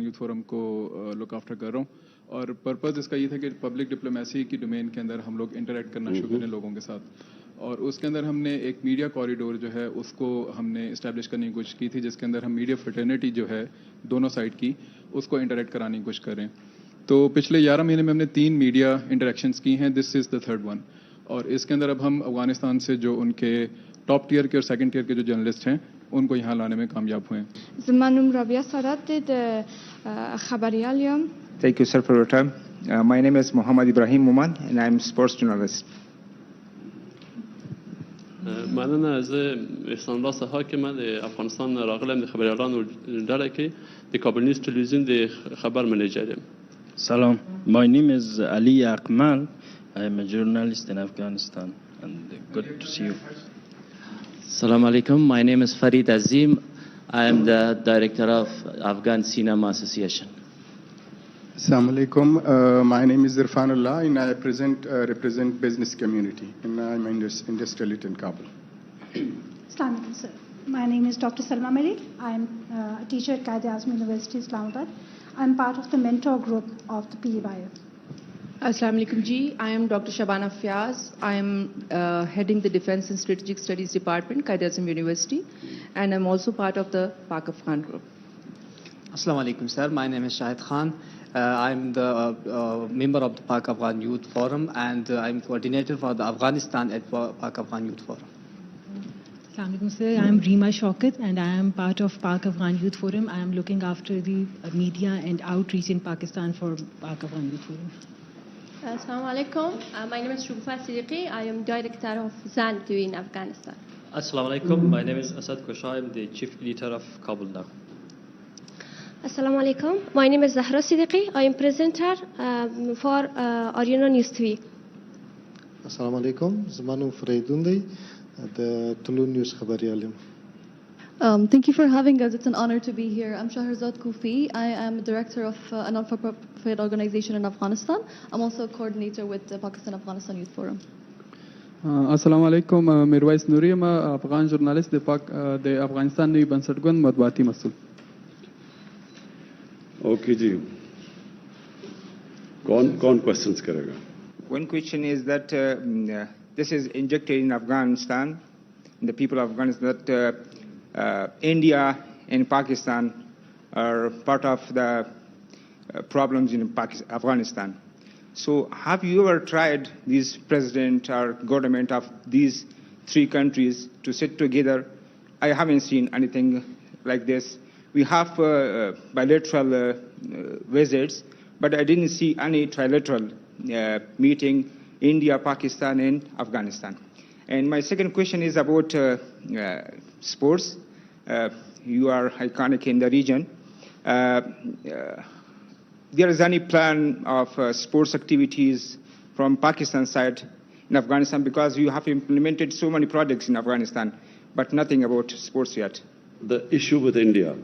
Youth forum को look after कर रहा हूँ और पर्पज़ इसका ये था कि पब्लिक डिप्लोमेसी की डोमेन के अंदर हम लोग इंटरेक्ट करना शुरू करें लोगों के साथ। और उसके अंदर हमने एक मीडिया कॉरिडोर जो है उसको हमने इस्टेब्लिश करने की कोशिश की थी, जिसके अंदर हम मीडिया फ्रेटर्निटी जो है दोनों साइड की उसको इंटरेक्ट कराने की कोशिश करें। तो पिछले 11 महीने में हमने 3 मीडिया इंटरेक्शंस की हैं, this is the third one. और इसके अंदर अब हम अफगानिस्तान से जो उनके टॉप टियर के और सेकंड टियर के जो जर्नलिस्ट हैं उनको यहाँ लाने में कामयाब हुए हैं। Thank you, sir, for your time. My name is Muhammad Ibrahim Muman, and I'm sports journalist. معنا از احسان الله حاکم د افغانستان راغلم د خبريالانو ډله کې د کابل نیوز تلویزیون د خبر منیجر یم. Salam. My name is Ali Akmal. I am a journalist in Afghanistan, and good to see you. Assalamu alaikum. My name is Farid Azim. I am the director of Afghan Cinema Association. Assalamu alaikum. My name is Irfanullah and I represent business community and I'm industrialist in Kabul. Assalamu alaikum, sir. My name is Dr. Salma Malik. I am a teacher at Qaid-e-Azam University, Islamabad. I am part of the mentor group of the PEYF. Assalamu alaikum ji. I am Dr. Shabana Fiaz. I am heading the Defense and Strategic Studies Department, Qaid-e-Azam University, and I'm also part of the Pak-Afghan group. Assalamu alaikum, sir. My name is Shahid Khan. I'm the member of the Pak-Afghan Youth Forum, and I'm coordinator for the Afghanistan at Pak-Afghan Youth Forum. Assalamu alaikum, sir. I am Reema Shaukat, and I am part of Pak-Afghan Youth Forum. I am looking after the media and outreach in Pakistan for Pak-Afghan Youth Forum. Assalamu alaikum. My name is Shugfa Siddiqui. I am director of ZAN TV in Afghanistan. Assalamu alaikum. My name is Asad Kosha. I am the chief editor of Kabul Now. Assalamu alaikum. My name is Zahra Siddiqui. I am presenter for Ariana News TV. Assalamu alaikum. Zamanu Freidundi, the Tulu News Khabariyalim. Thank you for having us. It's an honor to be here. I'm Shahrazad Kufi. I am director of a non-for-profit organization in Afghanistan. I'm also a coordinator with the Pakistan-Afghanistan Youth Forum. Assalamu alaikum. Mirwais Nuri, I'm a Afghan journalist. The Afghanistan Nui Bansatgund Madwati Masul. Okay जी, कौन questions करेगा? One question is that this is injected in Afghanistan, the people of Afghanistan, that India and Pakistan are part of the problems in Afghanistan. So have you ever tried this president or government of these 3 countries to sit together? I haven't seen anything like this. We have bilateral visits, but I didn't see any trilateral meeting India, Pakistan, and Afghanistan. And my second question is about sports. You are iconic in the region. There is any plan of sports activities from Pakistan side in Afghanistan, because you have implemented so many projects in Afghanistan, but nothing about sports yet. The issue with India.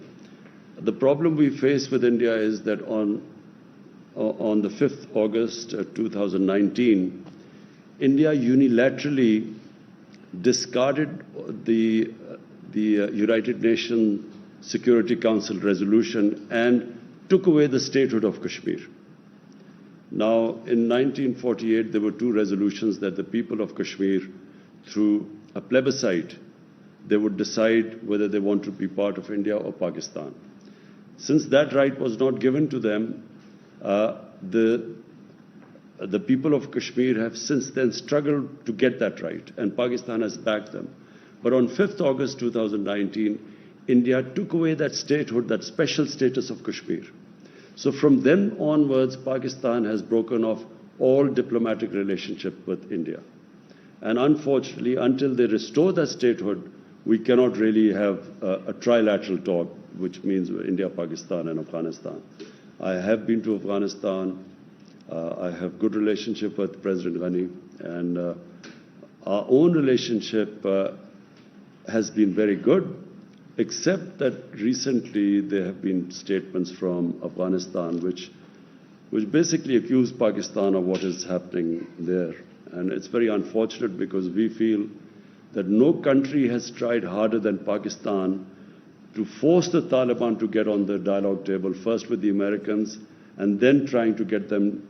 The problem we face with India is that on the 5th August 2019, India unilaterally discarded the United Nations Security Council resolution and took away the statehood of Kashmir. Now, in 1948, there were 2 resolutions that the people of Kashmir, through a plebiscite, they would decide whether they want to be part of India or Pakistan. Since that right was not given to them, the people of Kashmir have since then struggled to get that right, and Pakistan has backed them. But on 5th August 2019, India took away that statehood, that special status of Kashmir. So from then onwards, Pakistan has broken off all diplomatic relationship with India. And unfortunately, until they restore that statehood, we cannot really have a trilateral talk, which means India, Pakistan, and Afghanistan. I have been to Afghanistan. I have good relationship with President Ghani, and our own relationship has been very good, except that recently there have been statements from Afghanistan which basically accuse Pakistan of what is happening there. And it's very unfortunate, because we feel that no country has tried harder than Pakistan to force the Taliban to get on the dialogue table, first with the Americans, and then trying to get them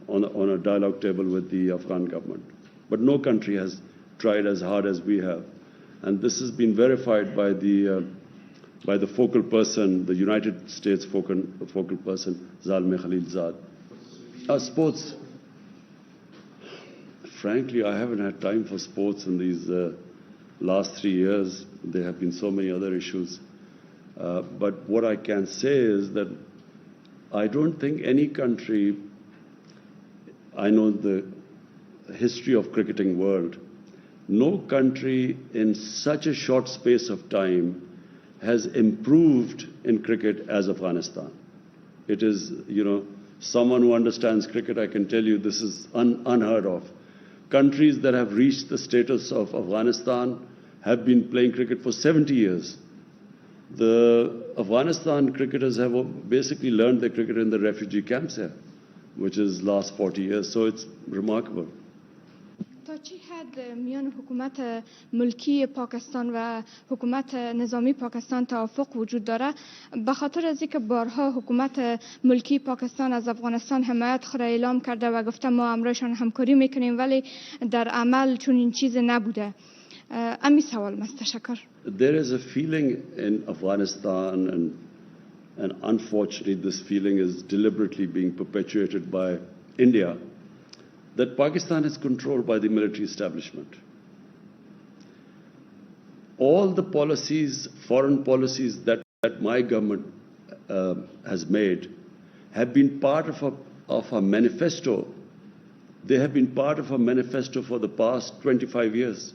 on a dialogue table with the Afghan government. But no country has tried as hard as we have. And this has been verified by the focal person, the United States focal person, Zalmay Khalilzad. Sports. Frankly, I haven't had time for sports in these last 3 years. There have been so many other issues. But what I can say is that I don't think any country, I know the history of cricketing world, no country in such a short space of time has improved in cricket as Afghanistan. It is, someone who understands cricket, I can tell you this is unheard of. Countries that have reached the status of Afghanistan have been playing cricket for 70 years. The Afghanistan cricketers have basically learned their cricket in the refugee camps here, which is last 40 years, so it's remarkable. تا چی حد میان حکومت ملکی پاکستان و حکومت نظامی پاکستان توافق وجود داره؟ به خاطر از اینکه بارها حکومت ملکی پاکستان از افغانستان حمایت خود اعلام کرده و گفته ما امرایشان همکاری میکنیم، ولی در عمل چون این چیز نبوده. امی سوال است. تشکر. There is a feeling in Afghanistan, and unfortunately this feeling is deliberately being perpetuated by India, that Pakistan is controlled by the military establishment. All the policies, foreign policies that my government has made have been part of a manifesto. They have been part of a manifesto for the past 25 years.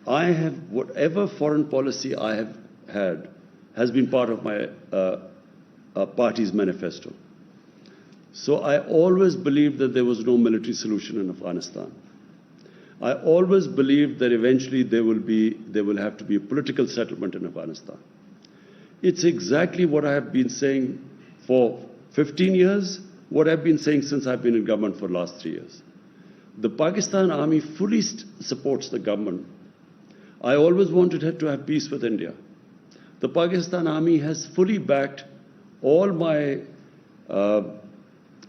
Whatever foreign policy I have had has been part of my party's manifesto. So I always believed that there was no military solution in Afghanistan. I always believed that eventually there will have to be a political settlement in Afghanistan. It's exactly what I have been saying for 15 years, what I've been saying since I've been in government for the last 3 years. The Pakistan army fully supports the government. I always wanted to have peace with India. The Pakistan army has fully backed all my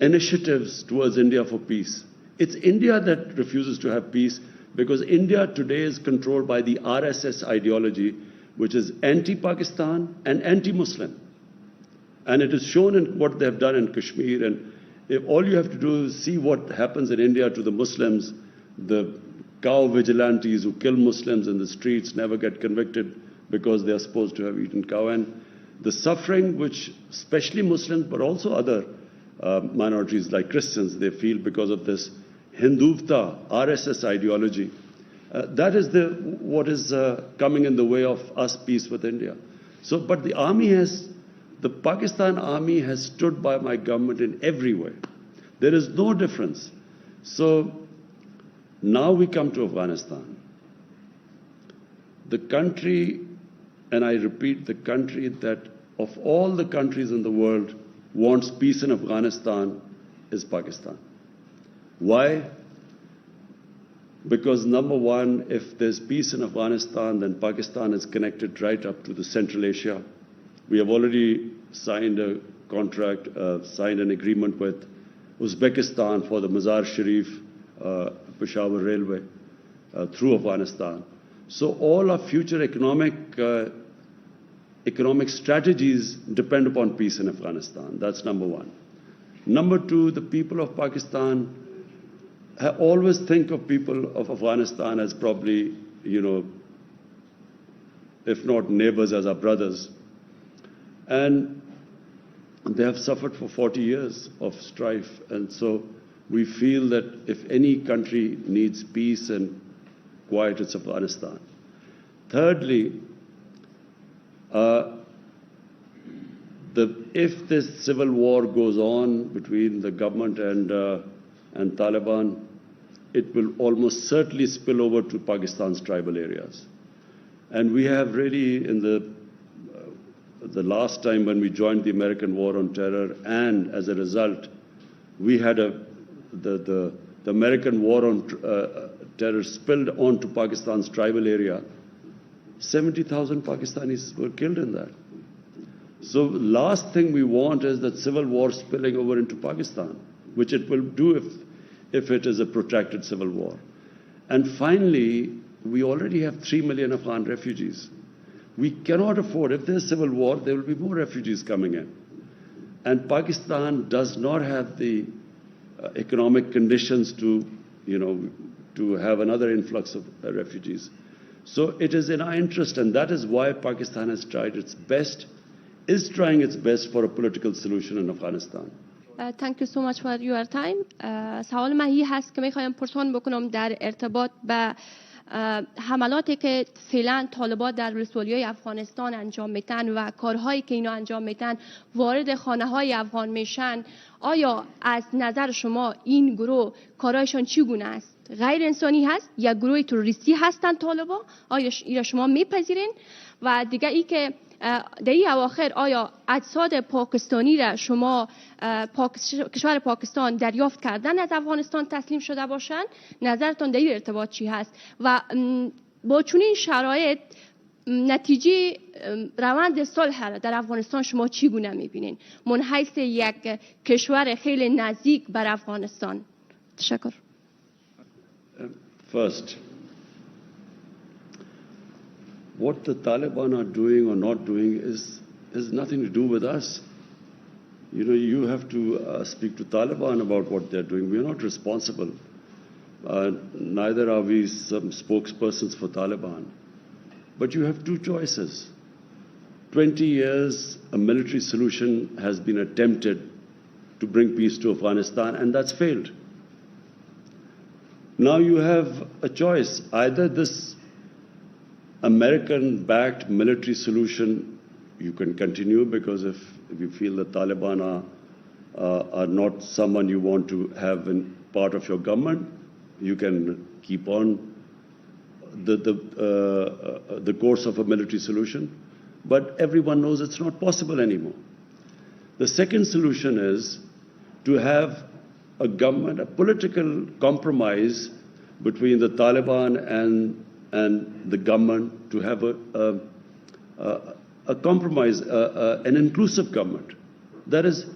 initiatives towards India for peace. It's India that refuses to have peace because India today is controlled by the RSS ideology, which is anti-Pakistan and anti-Muslim. And it is shown in what they have done in Kashmir. And if all you have to do is see what happens in India to the Muslims, the cow vigilantes who kill Muslims in the streets never get convicted because they are supposed to have eaten cow. And the suffering which especially Muslims, but also other minorities like Christians, they feel because of this Hindutva, RSS ideology. That is what is coming in the way of us peace with India. So, but the Pakistan army has stood by my government in every way. There is no difference. So, now we come to Afghanistan. The country, and I repeat, the country that of all the countries in the world wants peace in Afghanistan is Pakistan. Why? Because number one, if there's peace in Afghanistan, then Pakistan is connected right up to the Central Asia. We have already signed a contract, signed an agreement with Uzbekistan for the Mazar Sharif Peshawar Railway through Afghanistan. So all our future economic strategies depend upon peace in Afghanistan. That's number one. Number two, the people of Pakistan always think of people of Afghanistan as probably, if not neighbors, as our brothers. And they have suffered for 40 years of strife. And so we feel that if any country needs peace and quiet, it's Afghanistan. Thirdly, if this civil war goes on between the government and Taliban, it will almost certainly spill over to Pakistan's tribal areas. And we have really, in the last time when we joined the American war on terror, and as a result, we had the American war on terror spilled onto Pakistan's tribal area. 70,000 Pakistanis were killed in that. So last thing we want is that civil war spilling over into Pakistan, which it will do if it is a protracted civil war. And finally, we already have 3 million Afghan refugees. We cannot afford, if there's civil war, there will be more refugees coming in. And Pakistan does not have the economic conditions to, to have another influx of refugees. So it is in our interest, and that is why Pakistan has tried its best, is trying its best for a political solution in Afghanistan. Thank you so much for your time. سوال من این هست که میخوایم پرسان بکنم در ارتباط به حملاتی که فعلا طالبان در ولسوالیای افغانستان انجام میتن و کارهایی که اینا انجام میتن وارد خانه های افغان میشن. آیا از نظر شما این گروه کارهایشان چگونه است؟ غیر انسانی هست یا گروه تروریستی هستند طالبان؟ آیا اینا شما میپذیرین؟ و دیگه ای که در این اواخر آیا اجساد پاکستانی را شما کشور پاکستان دریافت کردن از افغانستان تسلیم شده باشند؟ نظرتان در این ارتباط چی هست؟ و با چنین شرایط نتیجه روند صلح را در افغانستان شما چگونه میبینین من حیث یک کشور خیلی نزدیک بر افغانستان؟ تشکر. First, what the Taliban are doing or not doing has nothing to do with us. You have to speak to Taliban about what they're doing. We are not responsible. Neither are we some spokespersons for Taliban. But you have two choices. 20 years, a military solution has been attempted to bring peace to Afghanistan, and that's failed. Now you have a choice. Either this American-backed military solution, you can continue, because if you feel the Taliban are not someone you want to have in part of your government, you can keep on the course of a military solution. But everyone knows it's not possible anymore. The second solution is to have a government, a political compromise between the Taliban and the government, to have a compromise, an inclusive government. That is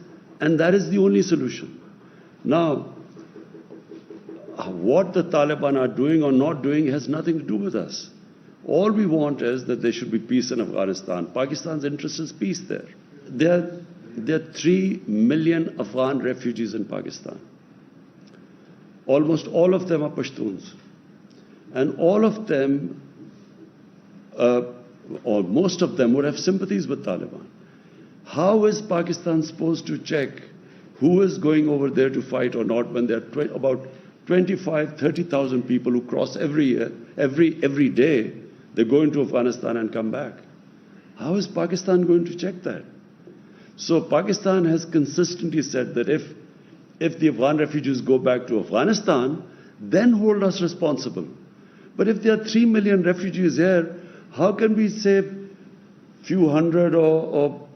the only solution. Now, what the Taliban are doing or not doing has nothing to do with us. All we want is that there should be peace in Afghanistan. Pakistan's interest is peace there. There are 3 million Afghan refugees in Pakistan. Almost all of them are Pashtuns. And all of them, or most of them, would have sympathies with Taliban. How is Pakistan supposed to check who is going over there to fight or not when there are about 25,000, 30,000 people who cross every day? They go into Afghanistan and come back. How is Pakistan going to check that? So Pakistan has consistently said that if the Afghan refugees go back to Afghanistan, then hold us responsible. But if there are 3 million refugees here, how can we say few hundred or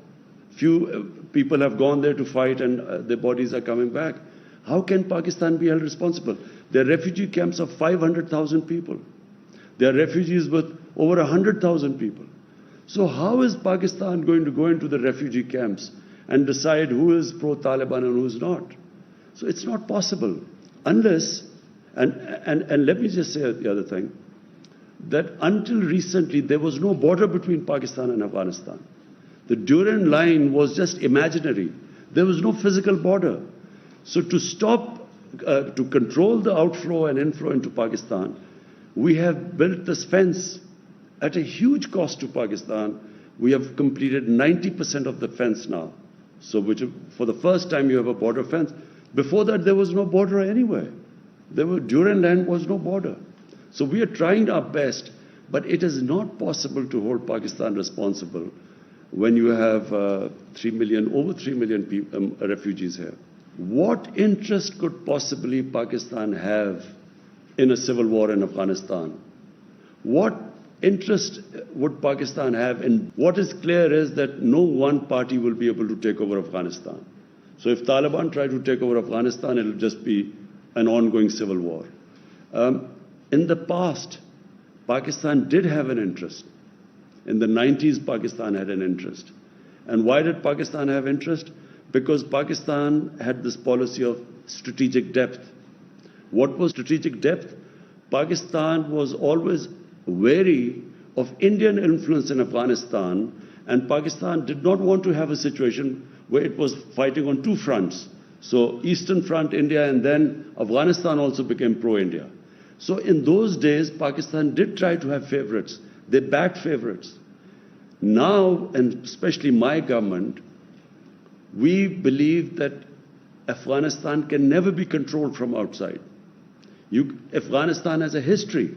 few people have gone there to fight and their bodies are coming back? How can Pakistan be held responsible? There are refugee camps of 500,000 people. There are refugees with over 100,000 people. So how is Pakistan going to go into the refugee camps and decide who is pro-Taliban and who is not? So it's not possible unless, and let me just say the other thing, that until recently there was no border between Pakistan and Afghanistan. The Durand line was just imaginary. There was no physical border. So to stop, to control the outflow and inflow into Pakistan, we have built this fence at a huge cost to Pakistan. We have completed 90% of the fence now. So for the first time you have a border fence. Before that there was no border anywhere. Durand land was no border. So we are trying our best, but it is not possible to hold Pakistan responsible when you have over 3 million refugees here. What interest could possibly Pakistan have in a civil war in Afghanistan? What interest would Pakistan have? And what is clear is that no one party will be able to take over Afghanistan. So if Taliban try to take over Afghanistan, it will just be an ongoing civil war. In the past, Pakistan did have an interest In the 90s, Pakistan had an interest. And why did Pakistan have interest? Because Pakistan had this policy of strategic depth. What was strategic depth? Pakistan was always wary of Indian influence in Afghanistan, and Pakistan did not want to have a situation where it was fighting on two fronts. So Eastern Front, India, and then Afghanistan also became pro-India. So in those days, Pakistan did try to have favorites. They backed favorites. Now, and especially my government, we believe that Afghanistan can never be controlled from outside. Afghanistan has a history.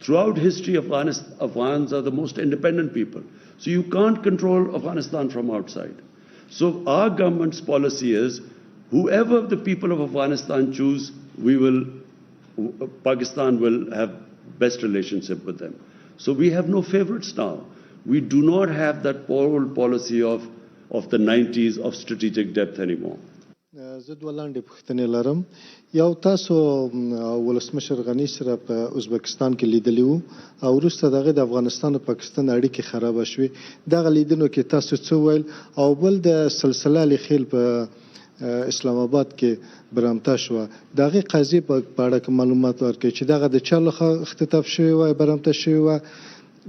Throughout history, Afghans are the most independent people. So you can't control Afghanistan from outside. So our government's policy is, whoever the people of Afghanistan choose, Pakistan will have best relationship with them. So we have no favorites now. We do not have that old policy of the 90s of strategic depth anymore. زه دوه لاندې پوښتنې لرم. یو تاسو ولسمشر غني سره په ازبکستان کې لیدلی وو او وروسته د هغې د افغانستان او پاکستان اړیکې خرابه شوې. دغه لیدنو کې تاسو څه وویل؟ او بل د سلسله لیخیل په اسلام آباد کې برامته شوه. د هغې قضیې په اړه معلومات ورکړئ چې دغه د چا لخوا اختطاف شوې وه، برامته شوې وه،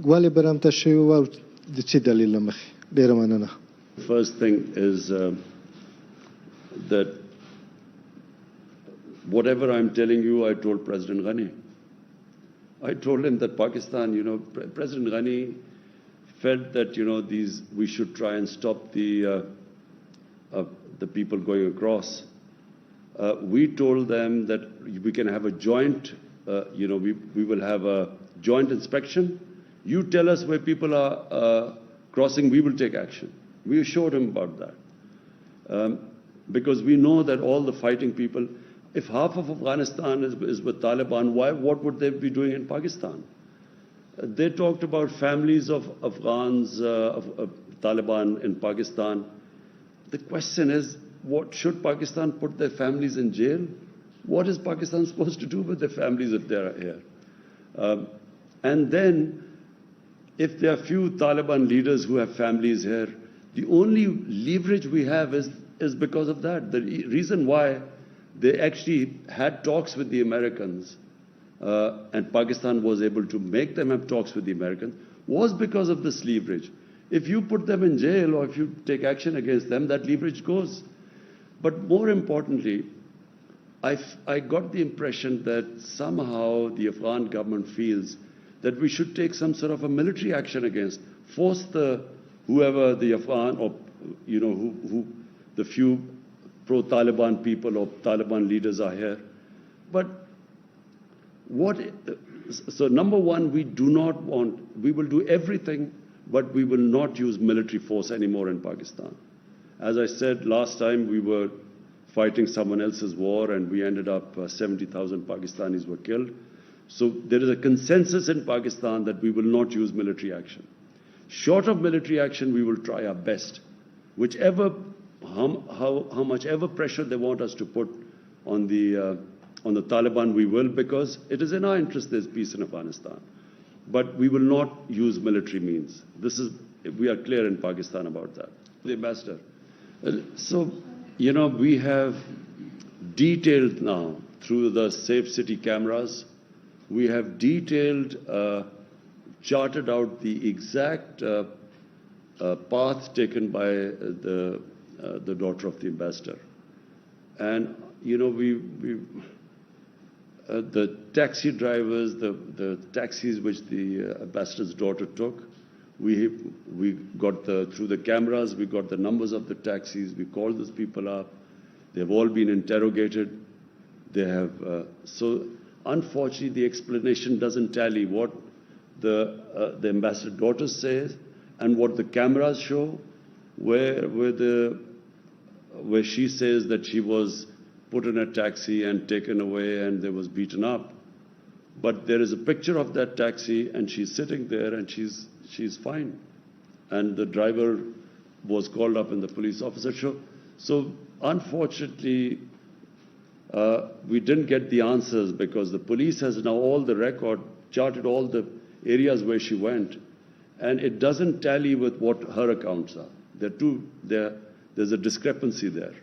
ولې برامته شوې وه او د څه دلیل له مخې؟ ډېره مننه. First thing is that whatever I'm telling you, I told President Ghani. I told him that Pakistan, President Ghani felt that, we should try and stop the people going across. We told them that we can have a joint, we will have a joint inspection. You tell us where people are crossing, we will take action. We assured him about that. Because we know that all the fighting people, if half of Afghanistan is with Taliban, what would they be doing in Pakistan? They talked about families of Afghans, of Taliban in Pakistan. The question is, should Pakistan put their families in jail? What is Pakistan supposed to do with their families if they are here? And then, if there are few Taliban leaders who have families here, the only leverage we have is because of that. The reason why they actually had talks with the Americans and Pakistan was able to make them have talks with the Americans was because of this leverage. If you put them in jail or if you take action against them, that leverage goes. But more importantly, I got the impression that somehow the Afghan government feels that we should take some sort of a military action against, force whoever the Afghan or, who the few pro-Taliban people or Taliban leaders are here. But so number one, we will do everything, but we will not use military force anymore in Pakistan. As I said last time, we were fighting someone else's war and we ended up 70,000 Pakistanis were killed. So there is a consensus in Pakistan that we will not use military action. Short of military action, we will try our best. How much ever pressure they want us to put on the Taliban, we will, because it is in our interest there's peace in Afghanistan. But we will not use military means. We are clear in Pakistan about that. The ambassador. So, we have detailed now through the Safe City cameras, we have charted out the exact path taken by the daughter of the ambassador. And, the taxi drivers, the taxis which the ambassador's daughter took, we got through the cameras, we got the numbers of the taxis, we called those people up, they've all been interrogated. They have, so unfortunately the explanation doesn't tally what the ambassador's daughter says and what the cameras show, where she says that she was put in a taxi and taken away and they was beaten up. But there is a picture of that taxi and she's sitting there and she's fine. And the driver was called up and the police officer showed. So unfortunately, we didn't get the answers because the police has now all the record, charted all the areas where she went. and it doesn't tally with what her accounts are. There's a discrepancy there.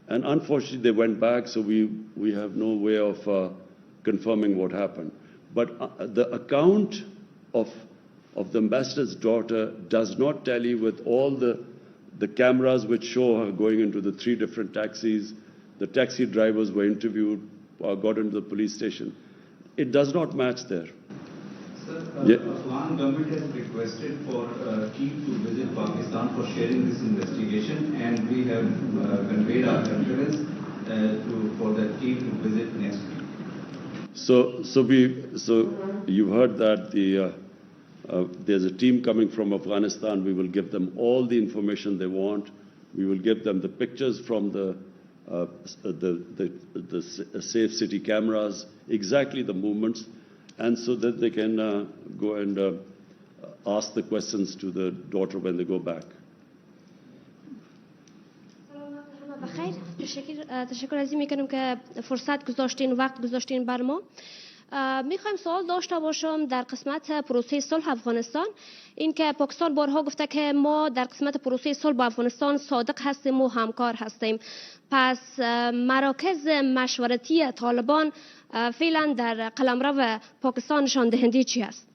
And unfortunately, they went back, so we have no way of confirming what happened. But the account of the ambassador's daughter does not tally with all the cameras which show her going into the 3 different taxis. The taxi drivers were interviewed, got into the police station. It does not match there. Sir, Yeah. Afghan government has requested for a team to visit Pakistan for sharing this investigation, and we have conveyed our preference for that team to visit next week. So you've heard that there's a team coming from Afghanistan. We will give them all the information they want. We will give them the pictures from the safe city cameras, exactly the movements, and so that they can go and ask the questions to the daughter when they go back. بخیر تشکر از این میکنم که فرصت گذاشتین وقت گذاشتین بر ما. میخوایم سوال داشته باشم در قسمت پروسه صلح افغانستان. این که پاکستان بارها گفته که ما در قسمت پروسه صلح با افغانستان صادق هستیم و همکار هستیم. پس مراکز مشورتی طالبان فعلا در قلمرو پاکستان نشان دهنده چی است؟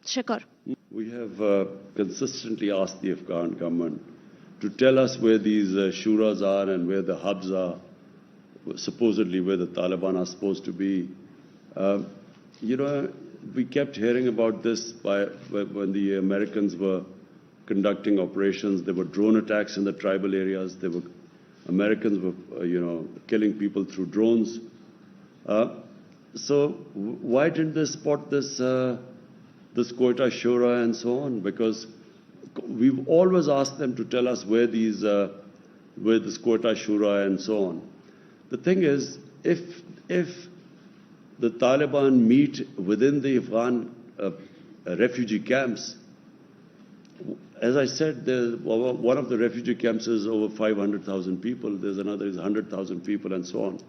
تشکر. We have consistently asked the Afghan government to tell us where these shuras are and where the hubs are, supposedly where the Taliban are supposed to be. We kept hearing about this when the Americans were conducting operations. There were drone attacks in the tribal areas. Americans were, killing people through drones. So why didn't they spot this Quetta Shura and so on? Because we've always asked them to tell us where this Quetta Shura and so on. The thing is, if the Taliban meet within the Afghan refugee camps, as I said, one of the refugee camps is over 500,000 people. There's another is 100,000 people and so on.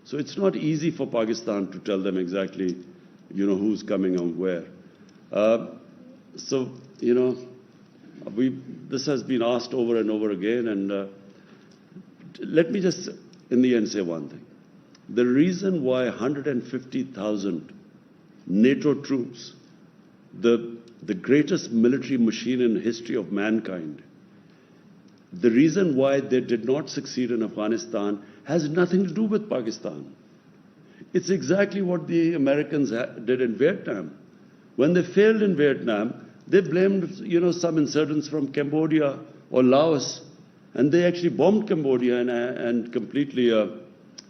So it's not easy for Pakistan to tell them exactly, who's coming and where. This has been asked over and over again, and let me just, in the end, say one thing. The reason why 150,000 NATO troops, the greatest military machine in the history of mankind, the reason why they did not succeed in Afghanistan has nothing to do with Pakistan. It's exactly what the Americans did in Vietnam. When they failed in Vietnam, they blamed, some insurgents from Cambodia or Laos, and they actually bombed Cambodia and completely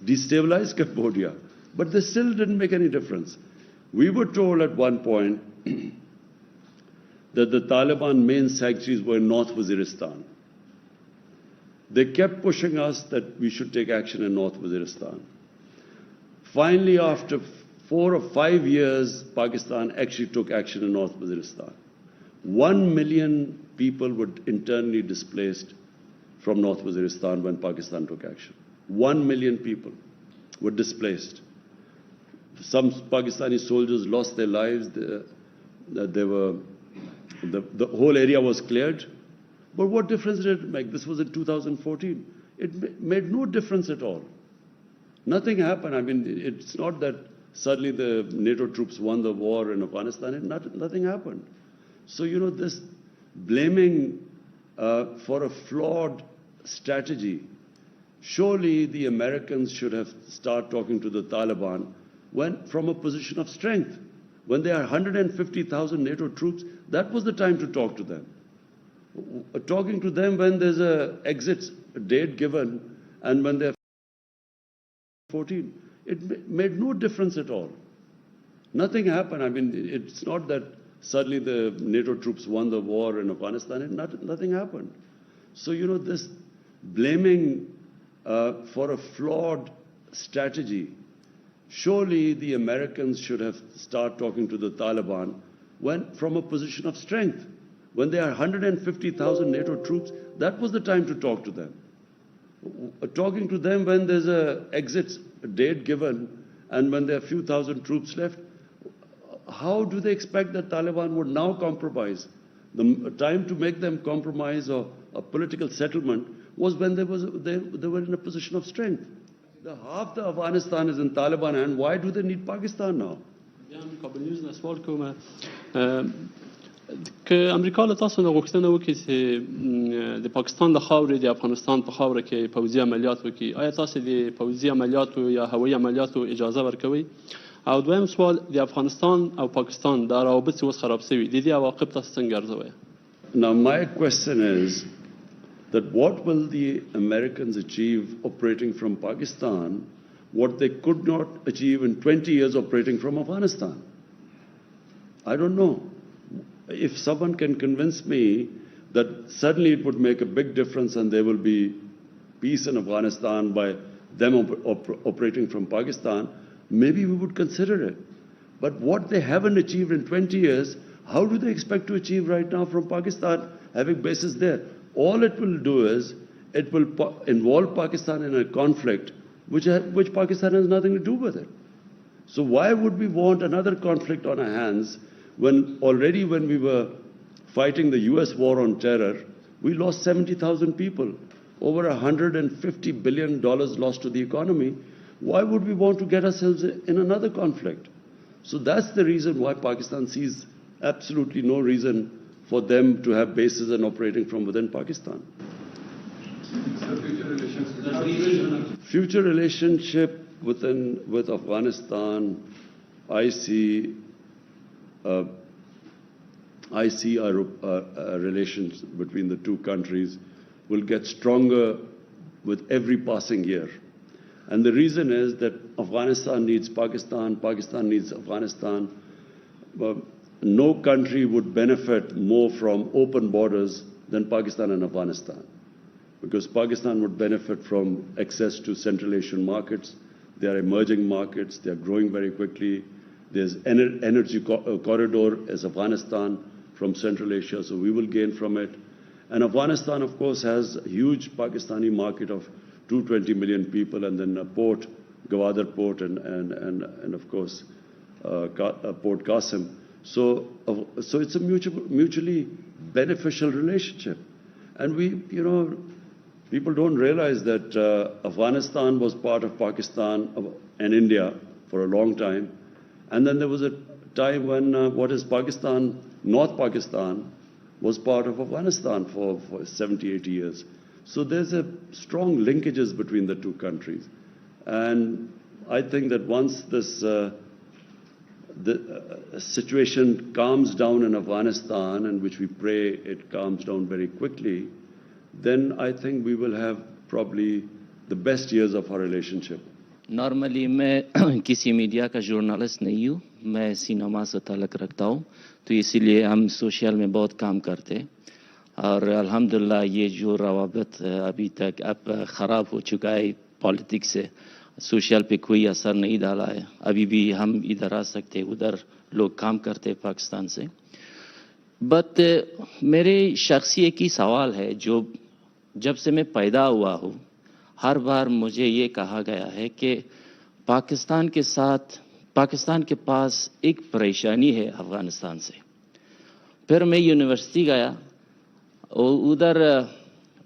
destabilized Cambodia. But they still didn't make any difference. We were told at one point that the Taliban main sanctuaries were in North Waziristan. They kept pushing us that we should take action in North Waziristan. Finally, after 4 or 5 years, Pakistan actually took action in North Waziristan. 1 million people were internally displaced from North Waziristan when Pakistan took action. 1 million people were displaced. Some Pakistani soldiers lost their lives. The whole area was cleared. But what difference did it make? This was in 2014. It made no difference at all. Nothing happened. I mean, it's not that suddenly the NATO troops won the war in Afghanistan. Nothing happened. So, this blaming for a flawed strategy, surely the Americans should have started talking to the Taliban from a position of strength. When there are 150,000 NATO troops, that was the time to talk to them. Talking to them when there's an exit date given and when they're 14, it made no difference at all. Nothing happened. I mean, it's not that suddenly the NATO troops won the war in Afghanistan. Nothing happened. So, this blaming for a flawed strategy, surely the Americans should have started talking to the Taliban from a position of strength. When there are 150,000 NATO troops, that was the time to talk to them. Talking to them when there's an exit date given and when there are a few thousand troops left, how do they expect that Taliban would now compromise The time to make them compromise or a political settlement was when they were in a position of strength. Half the Afghanistan is in Taliban hand. Why do they need Pakistan now? کابل نیوز نه سوال کوم که امریکا له تاسو نه غوښتنه وکړي چې د پاکستان د خاورې د افغانستان په خاوره کې پوځي عملیات وکړي. آیا تاسو د پوځي عملیاتو یا هوایي عملیاتو اجازه ورکوي؟ او دویم سوال د افغانستان او پاکستان د روابط چې اوس خراب شوي د دې عواقب تاسو څنګه ارزوئ؟ Now my question is that what will the Americans achieve operating from Pakistan what they could not achieve in 20 years operating from Afghanistan? I don't know. If someone can convince me that suddenly it would make a big difference and there will be peace in Afghanistan by them operating from Pakistan, maybe we would consider it. But what they haven't achieved in 20 years, how do they expect to achieve right now from Pakistan, having bases there? All it will do is, it will involve Pakistan in a conflict which Pakistan has nothing to do with it. So why would we want another conflict on our hands when already when we were fighting the US war on terror, we lost 70,000 people, over $150 billion lost to the economy. Why would we want to get ourselves in another conflict? So that's the reason why Pakistan sees absolutely no reason for them to have bases and operating from within Pakistan. Future relationship with Afghanistan, I see our relations between the two countries will get stronger with every passing year. And the reason is that Afghanistan needs Pakistan, Pakistan needs Afghanistan. No country would benefit more from open borders than Pakistan and Afghanistan, because Pakistan would benefit from access to Central Asian markets. They are emerging markets. They are growing very quickly. There's energy corridor as Afghanistan from Central Asia, so we will gain from it. And Afghanistan, of course, has a huge Pakistani market of 220 million people, and then a port, Gwadar port, and of course, Port Qasim. So it's a mutually beneficial relationship. And people don't realize that Afghanistan was part of Pakistan and India for a long time. And then there was a time when Pakistan, North Pakistan, was part of Afghanistan for 70, 80 years. So there's a strong linkages between the two countries. And I think that once this the situation calms down in Afghanistan, and which we pray it calms down very quickly, then I think we will have probably the best years of our relationship. Normally मैं किसी media का journalist नहीं हूँ, मैं cinema से ताल्लुक़ रखता हूँ, तो इसीलिए हम सोशल में बहुत काम करते और अल्हम्दुलिल्लाह ये जो रवाबत अभी तक अब ख़राब हो चुका है पॉलिटिक्स से, सोशल पे कोई असर नहीं डाला है. अभी भी हम इधर आ सकते, उधर लोग काम करते पाकिस्तान से. बट मेरे शख्सी एक ही सवाल है, जो जब से मैं पैदा हुआ हूँ हर बार मुझे ये कहा गया है कि पाकिस्तान के साथ पाकिस्तान के पास एक परेशानी है अफ़गानिस्तान से. फिर मैं यूनिवर्सिटी गया और उधर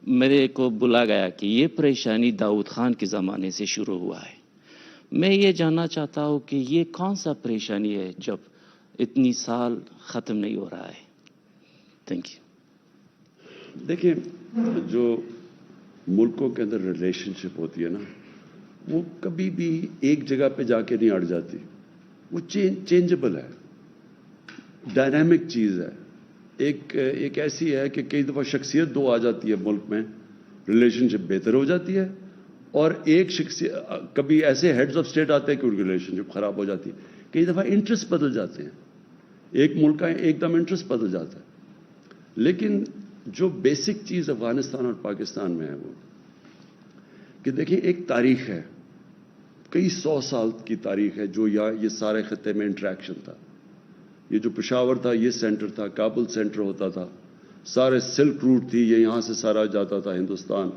मेरे को बुला गया कि ये परेशानी दाऊद खान के ज़माने से शुरू हुआ है. मैं ये जानना चाहता हूँ कि ये कौन सा परेशानी है जब इतनी साल ख़त्म नहीं हो रहा है. Thank you. देखिए, जो मुल्कों के अंदर रिलेशनशिप होती है ना, वो कभी भी एक जगह पे जाके नहीं अड़ जाती. वो चेंजेबल है, डायनामिक चीज़ है. एक ऐसी है कि कई दफ़ा शख्सियत दो आ जाती है मुल्क में, रिलेशनशिप बेहतर हो जाती है, और एक शख्सियत कभी ऐसे हेड्स ऑफ स्टेट आते हैं कि उनकी रिलेशनशिप ख़राब हो जाती है. कई दफ़ा इंटरेस्ट बदल जाते हैं, एक मुल्क का एकदम इंटरेस्ट बदल जाता है. लेकिन जो बेसिक चीज़ अफगानिस्तान और पाकिस्तान में है वो कि देखिए, एक तारीख है, कई 100 साल की तारीख है जो ये सारे खत्ते में इंटरेक्शन था. ये जो पेशावर था ये सेंटर था, काबुल सेंटर होता था, सारे सिल्क रूट थी, ये यहाँ से सारा जाता था हिंदुस्तान,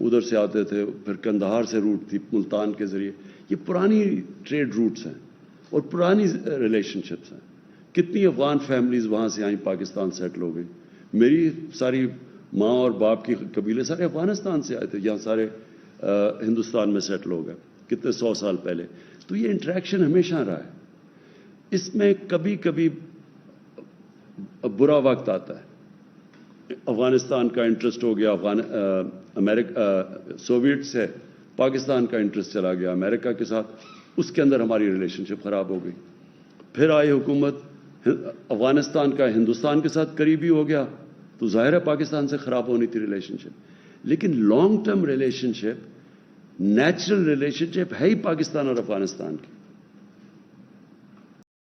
उधर से आते थे, फिर कंदहार से रूट थी मुल्तान के ज़रिए. ये पुरानी ट्रेड रूट्स हैं और पुरानी रिलेशनशिप्स हैं. कितनी अफगान फैमिलीज़ वहाँ से आई, पाकिस्तान सेटल हो गई. میری ساری ماں اور باپ کی قبیلے سارے افغانستان سے آئے تھے، یہاں سارے ہندوستان میں سیٹل ہو گئے کتنے 100 سال پہلے. تو یہ انٹریکشن ہمیشہ رہا ہے. اس میں کبھی کبھی برا وقت آتا ہے. افغانستان کا انٹرسٹ ہو گیا سوویٹ سے، پاکستان کا انٹرسٹ چلا گیا امریکہ کے ساتھ، اس کے اندر ہماری ریلیشن شپ خراب ہو گئی. پھر آئی حکومت افغانستان کا ہندوستان کے ساتھ قریبی ہو گیا، تو ظاہر ہے پاکستان سے خراب ہونی تھی ریلیشن شپ. لیکن لانگ ٹرم ریلیشن شپ، نیچرل ریلیشن شپ ہے ہی پاکستان اور افغانستان کی.